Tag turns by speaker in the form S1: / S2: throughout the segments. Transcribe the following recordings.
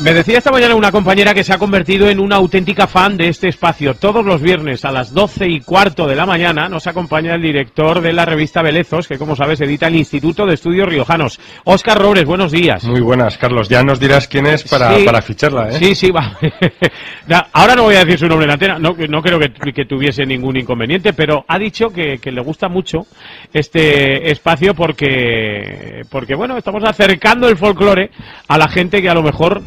S1: Me decía esta mañana una compañera que se ha convertido en una auténtica fan de este espacio. Todos los viernes a las 12:15 de la mañana nos acompaña el director de la revista Belezos, que como sabes edita el Instituto de Estudios Riojanos. Óscar Roures, buenos días.
S2: Muy buenas, Carlos. Ya nos dirás quién es para ficharla, ¿eh?
S1: Sí, va. Ahora no voy a decir su nombre en la antena, no creo que tuviese ningún inconveniente, pero ha dicho que le gusta mucho este espacio porque bueno, estamos acercando el folclore a la gente que a lo mejor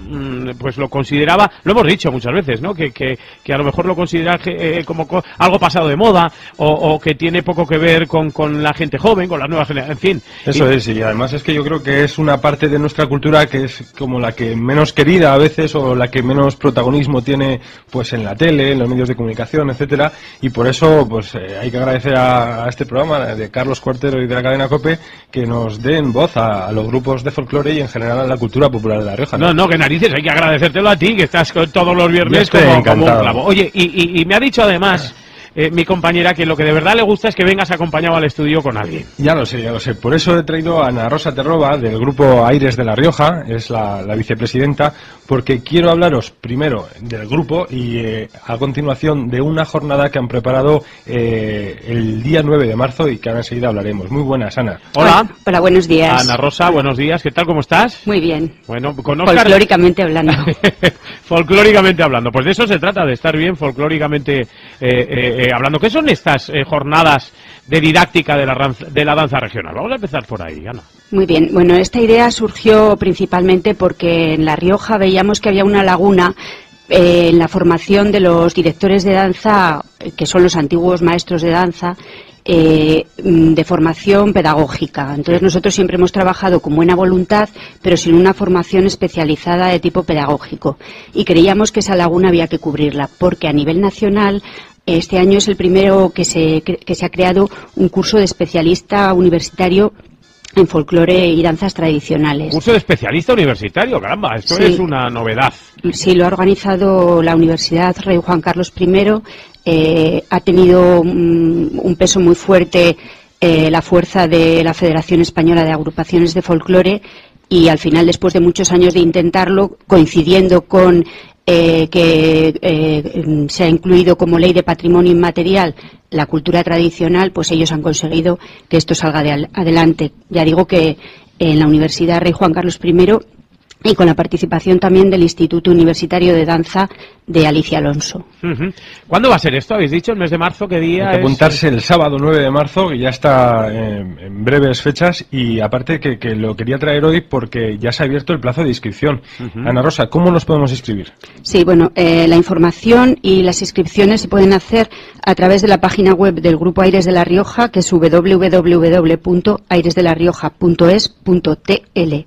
S1: pues lo consideraba, lo hemos dicho muchas veces, ¿no? Que a lo mejor lo considera como algo pasado de moda o que tiene poco que ver con la gente joven, con las nuevas generaciones, en fin.
S2: Eso es, y además es que yo creo que es una parte de nuestra cultura que es como la que menos querida a veces o la que menos protagonismo tiene pues en la tele, en los medios de comunicación, etcétera, y por eso pues hay que agradecer a este programa de Carlos Cuartero y de la cadena COPE que nos den voz a los grupos de folclore y en general a la cultura popular de La Rioja.
S1: No, que narices, hay que agradecértelo a ti, que estás todos los viernes como un clavo. Oye, y me ha dicho además mi compañera que lo que de verdad le gusta es que vengas acompañado al estudio con alguien.
S2: Ya lo sé. Por eso he traído a Ana Rosa Terroba del grupo Aires de La Rioja, es la vicepresidenta, porque quiero hablaros primero del grupo y a continuación de una jornada que han preparado el día 9 de marzo y que ahora enseguida hablaremos. Muy buenas, Ana.
S1: Hola.
S3: Hola, buenos días.
S1: Ana Rosa, buenos días. ¿Qué tal? ¿Cómo estás?
S3: Muy bien.
S1: Bueno, con Óscar...
S3: Folclóricamente hablando.
S1: Folclóricamente hablando. Pues de eso se trata, de estar bien folclóricamente hablando. ¿Qué son estas jornadas de didáctica de la danza regional? Vamos a empezar por ahí, Ana.
S3: Muy bien. Bueno, esta idea surgió principalmente porque en La Rioja veíamos que había una laguna en la formación de los directores de danza, que son los antiguos maestros de danza, de formación pedagógica. Entonces nosotros siempre hemos trabajado con buena voluntad, pero sin una formación especializada de tipo pedagógico. Y creíamos que esa laguna había que cubrirla, porque a nivel nacional este año es el primero que se ha creado un curso de especialista universitario en folclore y danzas tradicionales.
S1: ¿Curso de especialista universitario? Caramba, esto sí. Es una novedad.
S3: Sí, lo ha organizado la Universidad Rey Juan Carlos I. Ha tenido un peso muy fuerte la fuerza de la Federación Española de Agrupaciones de Folclore y al final, después de muchos años de intentarlo, coincidiendo con que se ha incluido como ley de patrimonio inmaterial la cultura tradicional, pues ellos han conseguido que esto salga adelante. Ya digo que en la Universidad Rey Juan Carlos I y con la participación también del Instituto Universitario de Danza de Alicia Alonso.
S1: ¿Cuándo va a ser esto? ¿Habéis dicho? ¿El mes de marzo? ¿Qué día?
S2: Hay que apuntarse el sábado 9 de marzo, que ya está en breves fechas, y aparte que lo quería traer hoy porque ya se ha abierto el plazo de inscripción. Ana Rosa, ¿cómo nos podemos inscribir?
S3: Sí, bueno, la información y las inscripciones se pueden hacer a través de la página web del Grupo Aires de La Rioja, que es www.airesdelarioja.es.tl.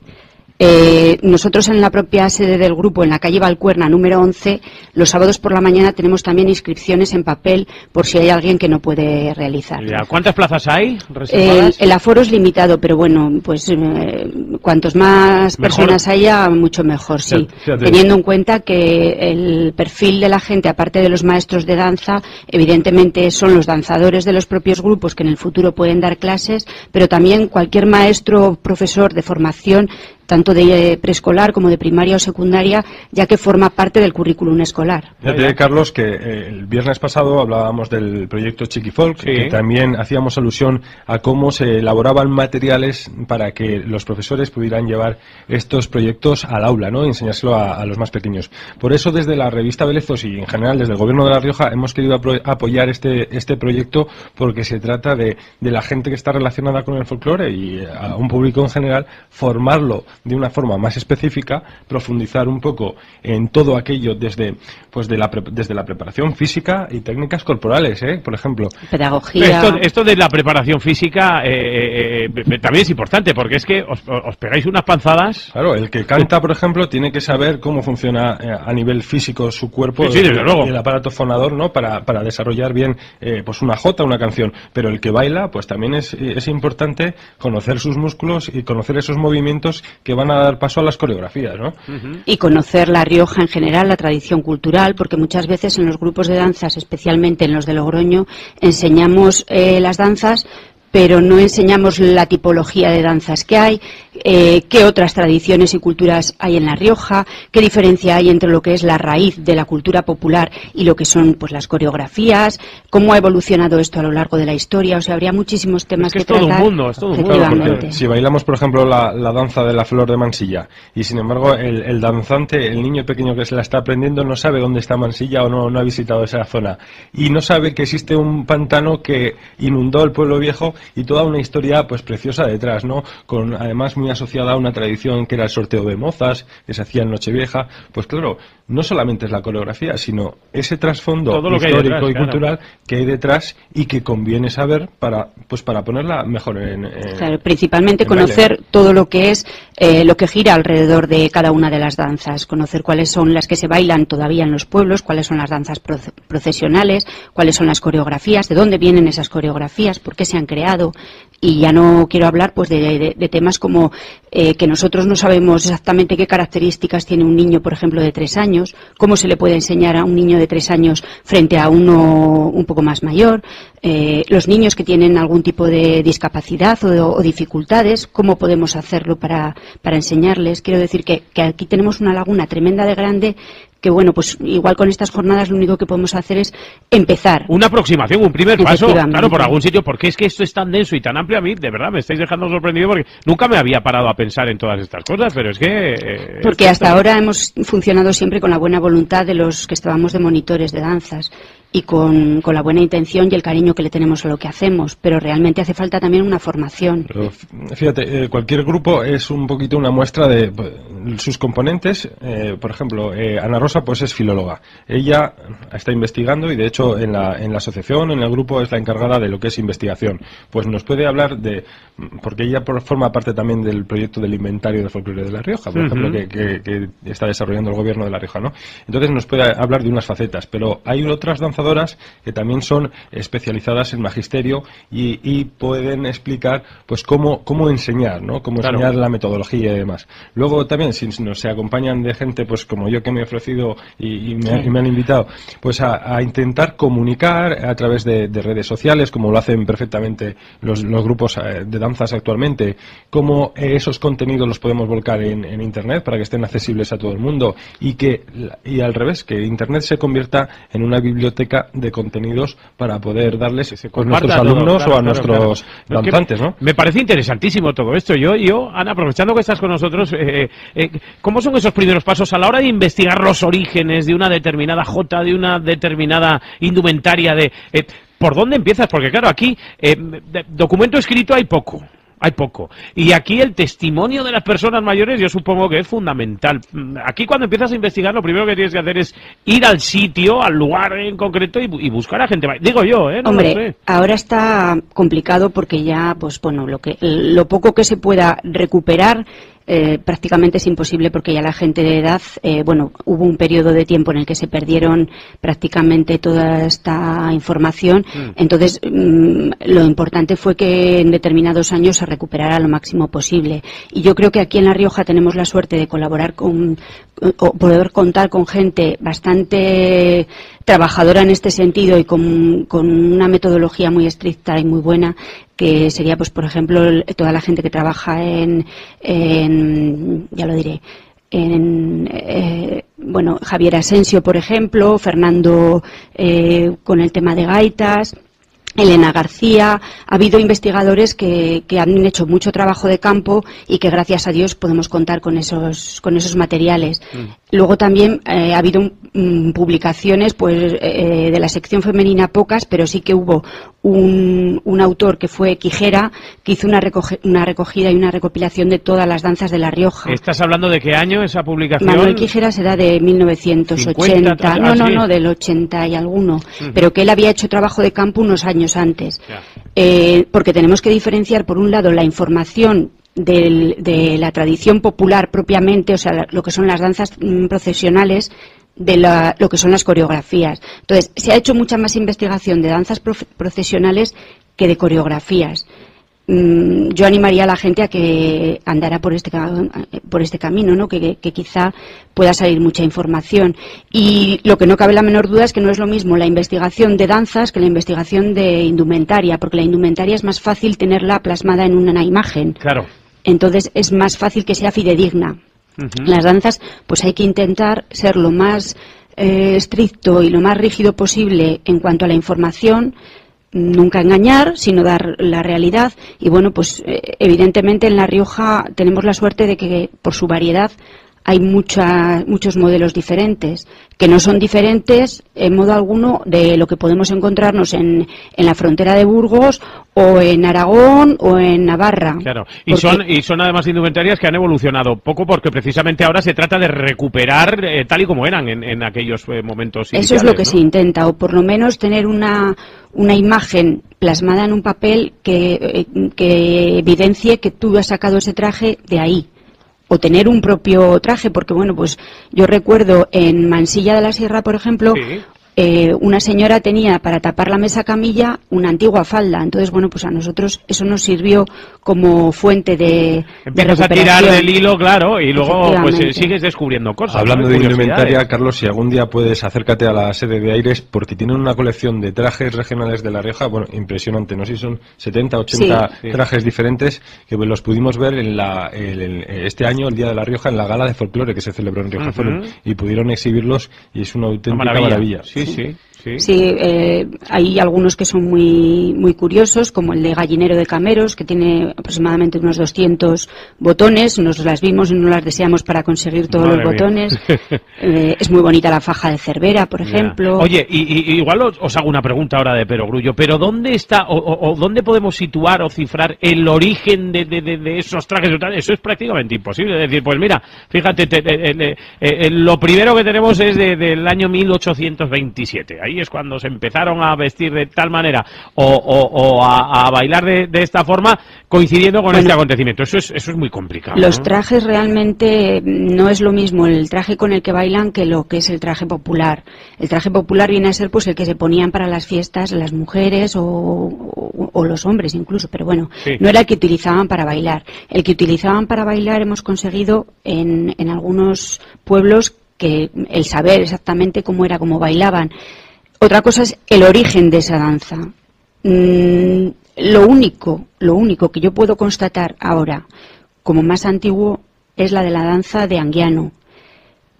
S3: Nosotros en la propia sede del grupo, en la calle Valcuerna, número 11, los sábados por la mañana tenemos también inscripciones en papel por si hay alguien que no puede realizar.
S1: ¿Cuántas plazas hay reservadas?
S3: El aforo es limitado, pero bueno, pues cuantos más personas haya, mucho mejor, sí. Fíjate. Teniendo en cuenta que el perfil de la gente, aparte de los maestros de danza, evidentemente son los danzadores de los propios grupos que en el futuro pueden dar clases, pero también cualquier maestro o profesor de formación, tanto de preescolar como de primaria o secundaria, ya que forma parte del currículum escolar.
S2: Fíjate, Carlos, que el viernes pasado hablábamos del proyecto Chiquifolk, sí, que también hacíamos alusión a cómo se elaboraban materiales para que los profesores pudieran llevar estos proyectos al aula, ¿no? Y enseñárselo a los más pequeños. Por eso, desde la revista Belezos y en general desde el Gobierno de La Rioja hemos querido apoyar este proyecto porque se trata de la gente que está relacionada con el folclore y a un público en general, formarlo de una forma más específica, profundizar un poco en todo aquello desde la preparación física y técnicas corporales, por ejemplo.
S3: Pedagogía.
S1: Esto de la preparación física también es importante, porque es que os pegáis unas panzadas.
S2: Claro, el que canta, por ejemplo, tiene que saber cómo funciona a nivel físico su cuerpo,
S1: sí, desde luego,
S2: y el aparato fonador, ¿no? Para desarrollar bien pues una jota, una canción. Pero el que baila, pues también es importante conocer sus músculos y conocer esos movimientos que van a dar paso a las coreografías, ¿no?
S3: Y conocer La Rioja en general, la tradición cultural, porque muchas veces en los grupos de danzas, especialmente en los de Logroño, enseñamos las danzas, pero no enseñamos la tipología de danzas que hay, qué otras tradiciones y culturas hay en La Rioja, qué diferencia hay entre lo que es la raíz de la cultura popular y lo que son pues las coreografías, cómo ha evolucionado esto a lo largo de la historia. O sea, habría muchísimos temas que tratar.
S1: Es todo un mundo, es todo un
S2: mundo. Si bailamos, por ejemplo, la danza de la flor de Mansilla, y sin embargo el danzante, el niño pequeño que se la está aprendiendo, no sabe dónde está Mansilla o no ha visitado esa zona, y no sabe que existe un pantano que inundó el pueblo viejo y toda una historia pues preciosa detrás, ¿no? Con además muy asociada a una tradición que era el sorteo de mozas, que se hacía en Nochevieja. Pues claro, no solamente es la coreografía, sino ese trasfondo histórico detrás, y cultural que hay detrás y que conviene saber para ponerla mejor
S3: claro, principalmente conocer baile, ¿no? Todo lo que es lo que gira alrededor de cada una de las danzas, conocer cuáles son las que se bailan todavía en los pueblos, cuáles son las danzas procesionales, cuáles son las coreografías, de dónde vienen esas coreografías, por qué se han creado. Y ya no quiero hablar pues de temas como que nosotros no sabemos exactamente qué características tiene un niño, por ejemplo, de 3 años, cómo se le puede enseñar a un niño de 3 años frente a uno un poco más mayor, los niños que tienen algún tipo de discapacidad o dificultades, cómo podemos hacerlo para enseñarles. Quiero decir que aquí tenemos una laguna tremenda de grande, que bueno, pues igual con estas jornadas lo único que podemos hacer es empezar.
S1: Una aproximación, un primer paso, claro, por algún sitio, porque es que esto es tan denso y tan amplio. A mí, de verdad, me estáis dejando sorprendido porque nunca me había parado a pensar en todas estas cosas, pero es que...
S3: porque hasta ahora hemos funcionado siempre con la buena voluntad de los que estábamos de monitores de danzas y con la buena intención y el cariño que le tenemos a lo que hacemos, pero realmente hace falta también una formación.
S2: Pero fíjate, cualquier grupo es un poquito una muestra de sus componentes. Por ejemplo, Ana Rosa pues es filóloga. Ella está investigando y de hecho en la asociación, en el grupo, es la encargada de lo que es investigación. Pues nos puede hablar de, porque ella forma parte también del proyecto del inventario del folclore de La Rioja, por ejemplo, que está desarrollando el gobierno de La Rioja, ¿no? Entonces nos puede hablar de unas facetas, pero hay otras danzadoras que también son especializadas en magisterio y pueden explicar pues cómo enseñar, ¿no? Cómo enseñar la metodología y demás. Luego también, si nos se acompañan de gente pues como yo, que me he ofrecido y me han invitado pues a intentar comunicar a través de redes sociales, como lo hacen perfectamente los grupos de danzas actualmente, cómo esos contenidos los podemos volcar en Internet para que estén accesibles a todo el mundo y al revés, que Internet se convierta en una biblioteca de contenidos para poder darles a nuestros alumnos o a nuestros danzantes, ¿no?
S1: Me parece interesantísimo todo esto. Yo, Ana, aprovechando que estás con nosotros, ¿cómo son esos primeros pasos a la hora de investigar los orígenes de una determinada jota, de una determinada indumentaria? ¿Por dónde empiezas? Porque claro, aquí documento escrito hay poco. Y aquí el testimonio de las personas mayores yo supongo que es fundamental. Aquí cuando empiezas a investigar lo primero que tienes que hacer es ir al sitio, al lugar en concreto y buscar a gente. Digo yo, no
S3: Hombre,
S1: lo sé.
S3: Ahora está complicado porque ya, pues bueno, lo poco que se pueda recuperar prácticamente es imposible, porque ya la gente de edad, hubo un periodo de tiempo en el que se perdieron prácticamente toda esta información. Entonces lo importante fue que en determinados años se recuperara lo máximo posible, y yo creo que aquí en La Rioja tenemos la suerte de colaborar o poder contar con gente bastante trabajadora en este sentido y con una metodología muy estricta y muy buena, que sería, pues por ejemplo, toda la gente que trabaja ya lo diré, Javier Asensio, por ejemplo, Fernando con el tema de gaitas, Elena García. Ha habido investigadores que han hecho mucho trabajo de campo y que gracias a Dios podemos contar con esos materiales. Luego también ha habido publicaciones pues de la sección femenina, pocas, pero sí que hubo un autor que fue Quijera, que hizo una recogida y una recopilación de todas las danzas de La Rioja.
S1: ¿Estás hablando de qué año esa publicación?
S3: Manuel Quijera será de 1980, 50, no, del 80 y alguno, pero que él había hecho trabajo de campo unos años antes. Porque tenemos que diferenciar, por un lado, la información de la tradición popular propiamente, o sea, lo que son las danzas procesionales, de lo que son las coreografías. Entonces, se ha hecho mucha más investigación de danzas procesionales que de coreografías. Yo animaría a la gente a que andara por este camino, ¿no? Que quizá pueda salir mucha información. Y lo que no cabe la menor duda es que no es lo mismo la investigación de danzas que la investigación de indumentaria, porque la indumentaria es más fácil tenerla plasmada en una imagen.
S1: Claro.
S3: entonces es más fácil que sea fidedigna. Las danzas, pues hay que intentar ser lo más estricto y lo más rígido posible en cuanto a la información, nunca engañar, sino dar la realidad. Y bueno, pues evidentemente en La Rioja tenemos la suerte de que por su variedad hay muchos modelos diferentes, que no son diferentes en modo alguno de lo que podemos encontrarnos en la frontera de Burgos o en Aragón o en Navarra.
S1: Claro, y son además indumentarias que han evolucionado poco porque precisamente ahora se trata de recuperar tal y como eran en aquellos momentos iniciales.
S3: Eso es lo que
S1: ¿no?
S3: se intenta, o por lo menos tener una imagen plasmada en un papel que evidencie que tú has sacado ese traje de ahí. O tener un propio traje, porque bueno, pues yo recuerdo en Mansilla de la Sierra, por ejemplo, una señora tenía para tapar la mesa camilla una antigua falda. Entonces, bueno, pues a nosotros eso nos sirvió como fuente de
S1: Empiezas a tirar del hilo, claro, y luego pues sigues descubriendo cosas.
S2: Hablando de indumentaria, Carlos, si algún día puedes, acércate a la sede de Aires, porque tienen una colección de trajes regionales de La Rioja, bueno, impresionante, no sé si son 70, 80 trajes diferentes, que los pudimos ver este año, el Día de La Rioja, en la gala de folclore que se celebró en Rioja Forum, y pudieron exhibirlos, y es una auténtica maravilla.
S3: Sí, hay algunos que son muy curiosos, como el de Gallinero de Cameros, que tiene aproximadamente unos 200 botones. Nos las vimos y no las deseamos para conseguir todos los botones. Es muy bonita la faja de Cervera, por ejemplo.
S1: Oye, y igual os hago una pregunta ahora de perogrullo, pero ¿dónde está o dónde podemos situar o cifrar el origen de esos trajes? Eso es prácticamente imposible. Es decir, pues mira, fíjate, lo primero que tenemos es del año 1827. Ahí es cuando se empezaron a vestir de tal manera o a bailar de esta forma, coincidiendo con este acontecimiento. Eso es muy complicado.
S3: Los trajes realmente no es lo mismo el traje con el que bailan que lo que es el traje popular. El traje popular viene a ser pues el que se ponían para las fiestas las mujeres o los hombres incluso, pero bueno, no era el que utilizaban para bailar. El que utilizaban para bailar hemos conseguido en algunos pueblos que el saber exactamente cómo bailaban. Otra cosa es el origen de esa danza. Lo único que yo puedo constatar ahora como más antiguo es la de la danza de Anguiano,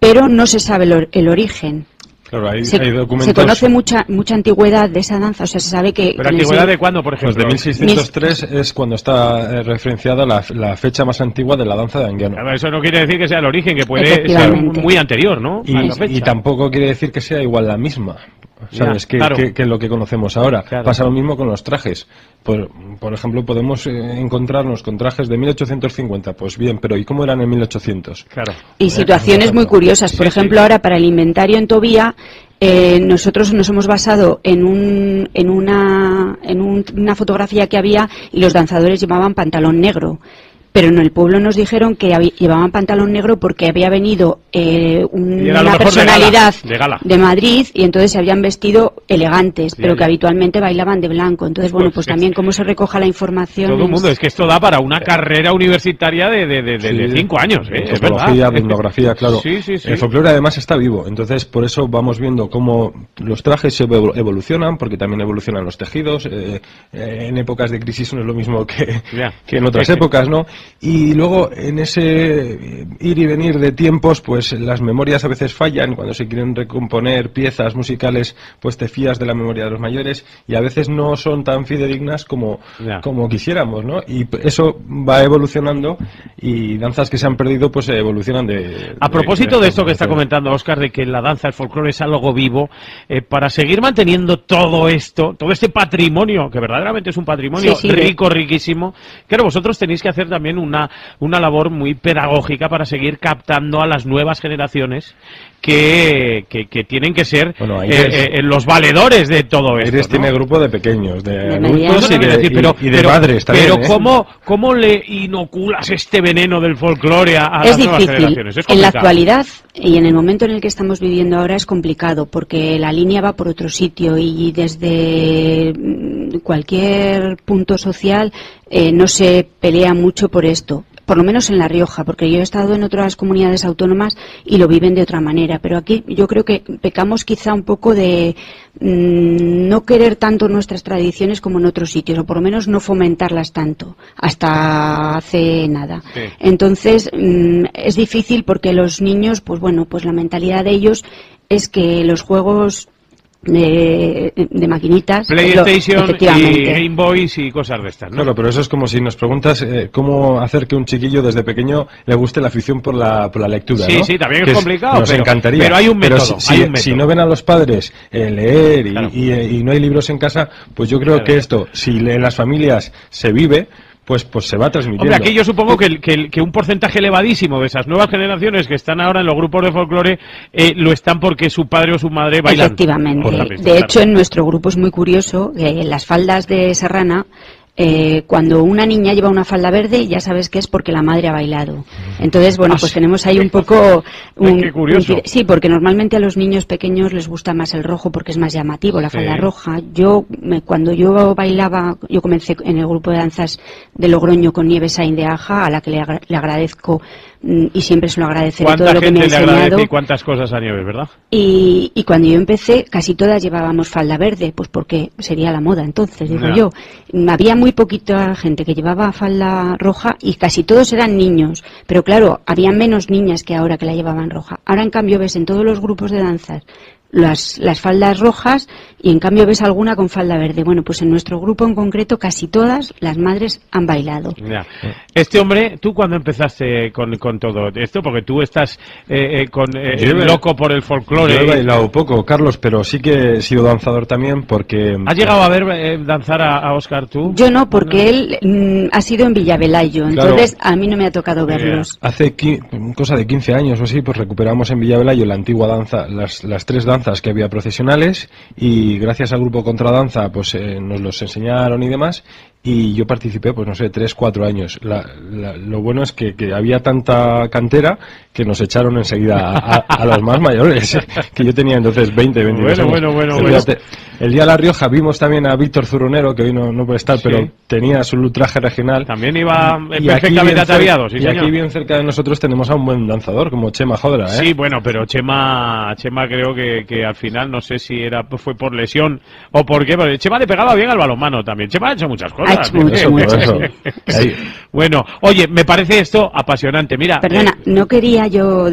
S3: pero no se sabe el origen.
S2: Claro, hay
S3: Se
S2: documentos...
S3: conoce mucha antigüedad de esa danza, o sea, se sabe que...
S1: ¿Pero antigüedad de cuándo, por ejemplo?
S2: Pues de 1603 es cuando está referenciada la fecha más antigua de la danza de Anguiano.
S1: Claro, eso no quiere decir que sea el origen, que puede ser muy anterior, ¿no?
S2: Y tampoco quiere decir que sea igual la misma. ¿Sabes? Que lo que conocemos ahora. Claro. Pasa lo mismo con los trajes. Por ejemplo, podemos encontrarnos con trajes de 1850. Pues bien, pero ¿y cómo eran en 1800? Claro.
S3: Y situaciones muy curiosas. Por ejemplo, ahora para el inventario en Tobía, nosotros nos hemos basado en una fotografía que había y los danzadores llevaban pantalón negro. Pero en el pueblo nos dijeron que llevaban pantalón negro porque había venido una personalidad de Madrid y entonces se habían vestido elegantes, pero que habitualmente bailaban de blanco. Entonces, bueno, pues también cómo se recoja la información.
S1: Todo el mundo, es que esto da para una carrera universitaria de 5 años, ¿eh?
S2: Antropología, etnografía, claro. El folclore además está vivo, entonces por eso vamos viendo cómo los trajes se evolucionan, porque también evolucionan los tejidos. En épocas de crisis no es lo mismo que en otras épocas, ¿no? Y luego en ese ir y venir de tiempos, pues las memorias a veces fallan. Cuando se quieren recomponer piezas musicales, pues te fías de la memoria de los mayores y a veces no son tan fidedignas como quisiéramos, ¿no? Y eso va evolucionando y danzas que se han perdido pues evolucionan
S1: A propósito de esto que está comentando Óscar, de que la danza, el folclore es algo vivo, para seguir manteniendo todo esto, todo este patrimonio, que verdaderamente es un patrimonio rico, riquísimo, claro, vosotros tenéis que hacer también una labor muy pedagógica para seguir captando a las nuevas generaciones que tienen que ser los valedores de todo esto.
S2: Aires tiene grupo de pequeños, de adultos y de padres también.
S1: Pero ¿cómo le inoculas este veneno del folclore a las nuevas generaciones? Es
S3: en la actualidad y en el momento en el que estamos viviendo ahora es complicado porque la línea va por otro sitio y desde cualquier punto social no se pelea mucho por esto. por lo menos en La Rioja, porque yo he estado en otras comunidades autónomas y lo viven de otra manera, pero aquí yo creo que pecamos quizá un poco de no querer tanto nuestras tradiciones como en otros sitios, o por lo menos no fomentarlas tanto, hasta hace nada.
S1: Sí.
S3: Entonces, es difícil porque los niños, pues bueno, pues la mentalidad de ellos es que los juegos de maquinitas,
S1: PlayStation y Game Boys y cosas de estas, ¿no?
S2: Claro, pero eso es como si nos preguntas cómo hacer que un chiquillo desde pequeño le guste la afición por la lectura,
S1: sí,
S2: ¿no?
S1: Sí, también es complicado,
S2: nos encantaría.
S1: Pero hay un método.
S2: Si no ven a los padres leer y no hay libros en casa, pues yo creo que esto, si en las familias se vive, pues se va transmitiendo.
S1: Hombre, aquí yo supongo que un porcentaje elevadísimo de esas nuevas generaciones que están ahora en los grupos de folclore lo están porque su padre o su madre bailan.
S3: Efectivamente. De hecho, en nuestro grupo es muy curioso que las faldas de Serrana, cuando una niña lleva una falda verde, ya sabes que es porque la madre ha bailado. Entonces, bueno, pues tenemos ahí un poco...
S1: Qué curioso.
S3: Sí, porque normalmente a los niños pequeños les gusta más el rojo porque es más llamativo, la falda roja. Cuando yo bailaba, yo comencé en el grupo de danzas de Logroño con Nieves Sainz de Aja, a la que le agradezco y siempre se lo agradeceré todo lo que me ha enseñado. ¿Cuánta gente le agradece
S1: y cuántas cosas a Nieves, verdad?
S3: Y cuando yo empecé, casi todas llevábamos falda verde, pues porque sería la moda entonces, digo yo. Había muy poquita gente que llevaba falda roja y casi todos eran niños, pero claro, había menos niñas que ahora que la llevaban roja. Ahora en cambio ves en todos los grupos de danzas las faldas rojas y en cambio ves alguna con falda verde. Bueno, pues en nuestro grupo en concreto casi todas las madres han bailado.
S1: Ya. Este hombre, ¿tú cuándo empezaste con todo esto? Porque tú estás loco por el folclore.
S2: Yo he bailado poco, Carlos, pero sí que he sido danzador también porque...
S1: ¿Has llegado a ver danzar a Óscar tú?
S3: Yo no, porque él ha sido en Villavelayo, entonces a mí no me ha tocado verlos.
S2: Hace cosa de 15 años o así, pues recuperamos en Villavelayo la antigua danza, las tres danzas que había procesionales, y gracias al grupo Contradanza pues nos los enseñaron y demás, y yo participé, pues no sé, 3-4 años. Lo bueno es que había tanta cantera que nos echaron enseguida a los más mayores, que yo tenía entonces 22 años.
S1: Bueno.
S2: El día de La Rioja vimos también a Víctor Zurunero, que hoy no puede estar, pero tenía su traje regional.
S1: También iba perfectamente ataviado, sí, señor.
S2: Y aquí bien cerca de nosotros tenemos a un buen danzador, como Chema Jodra, ¿eh?
S1: Sí, bueno, pero Chema creo que al final, no sé si fue por lesión o por qué, pero Chema le pegaba bien al balonmano también. Chema ha hecho muchas cosas.
S3: Mucho.
S1: Bueno, oye, me parece esto apasionante. Mira,
S3: perdona, no quería yo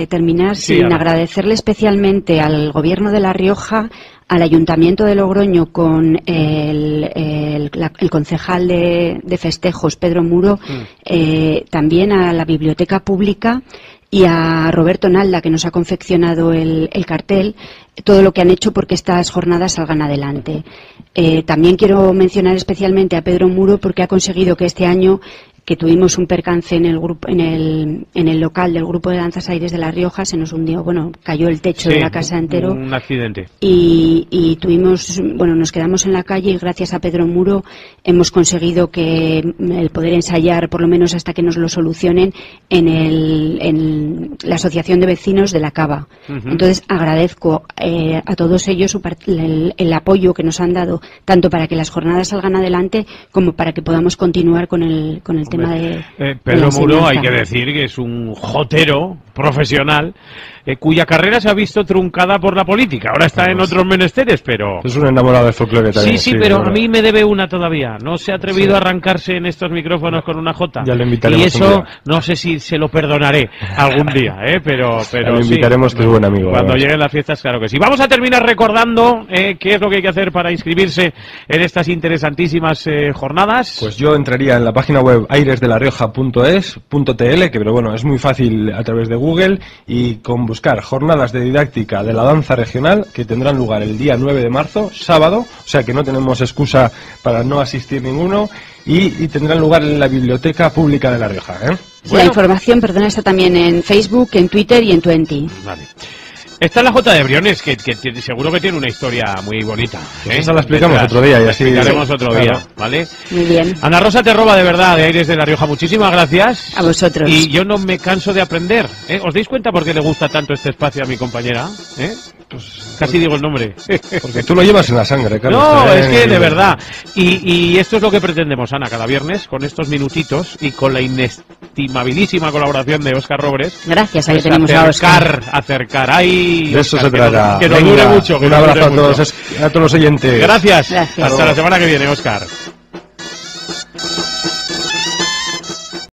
S3: terminar sin agradecerle especialmente al gobierno de La Rioja, al Ayuntamiento de Logroño con el concejal de festejos, Pedro Muro, también a la Biblioteca Pública y a Roberto Nalda, que nos ha confeccionado el cartel, todo lo que han hecho porque estas jornadas salgan adelante. También quiero mencionar especialmente a Pedro Muro porque ha conseguido que este año, que tuvimos un percance en el grupo, en el local del grupo de danzas Aires de La Rioja, se nos hundió, cayó el techo de la casa entero.
S1: Un accidente.
S3: Y tuvimos, nos quedamos en la calle y gracias a Pedro Muro hemos conseguido que el poder ensayar, por lo menos hasta que nos lo solucionen, en la Asociación de Vecinos de la Cava. Entonces agradezco a todos ellos el apoyo que nos han dado, tanto para que las jornadas salgan adelante como para que podamos continuar con el tema de
S1: Pedro Muro, hay que decir que es un jotero profesional cuya carrera se ha visto truncada por la política. Ahora está en otros menesteres, pero...
S2: Es un enamorado del folclore también.
S1: Sí, pero a mí me debe una todavía. No se ha atrevido a arrancarse en estos micrófonos con una jota.
S2: Ya le invitaremos.
S1: Y eso no sé si se lo perdonaré algún día, pero
S2: le invitaremos, que es buen amigo.
S1: Cuando lleguen las fiestas, claro que sí. Vamos a terminar recordando qué es lo que hay que hacer para inscribirse en estas interesantísimas jornadas.
S2: Pues yo entraría en la página web airesdelarioja.es.tl, que pero es muy fácil a través de Google, y con buscar jornadas de didáctica de la danza regional, que tendrán lugar el día 9 de marzo, sábado, o sea que no tenemos excusa para no asistir ninguno, y tendrán lugar en la Biblioteca Pública de La Rioja.
S3: La información, está también en Facebook, en Twitter y en Twenty.
S1: Vale. Esta es la Jota de Briones, que seguro que tiene una historia muy bonita.
S2: Pues esa la explicamos otro día. Y así
S1: la explicaremos otro día, ¿vale?
S3: Muy bien.
S1: Ana Rosa te roba de verdad de Aires de La Rioja. Muchísimas gracias.
S3: A vosotros.
S1: Y yo no me canso de aprender. ¿Os dais cuenta por qué le gusta tanto este espacio a mi compañera? Pues casi digo el nombre.
S2: Porque tú lo llevas en la sangre, Carlos.
S1: No, es que de verdad. Y esto es lo que pretendemos, Ana, cada viernes, con estos minutitos y con la inestimabilísima colaboración de Óscar Robres.
S3: Gracias a que
S1: pues
S3: tenemos a Óscar.
S1: Acercar. Ay,
S2: de eso
S1: Óscar,
S2: se trata.
S1: Que nos dure mucho.
S2: Un abrazo a todos los oyentes.
S1: Gracias. Hasta la semana que viene, Óscar.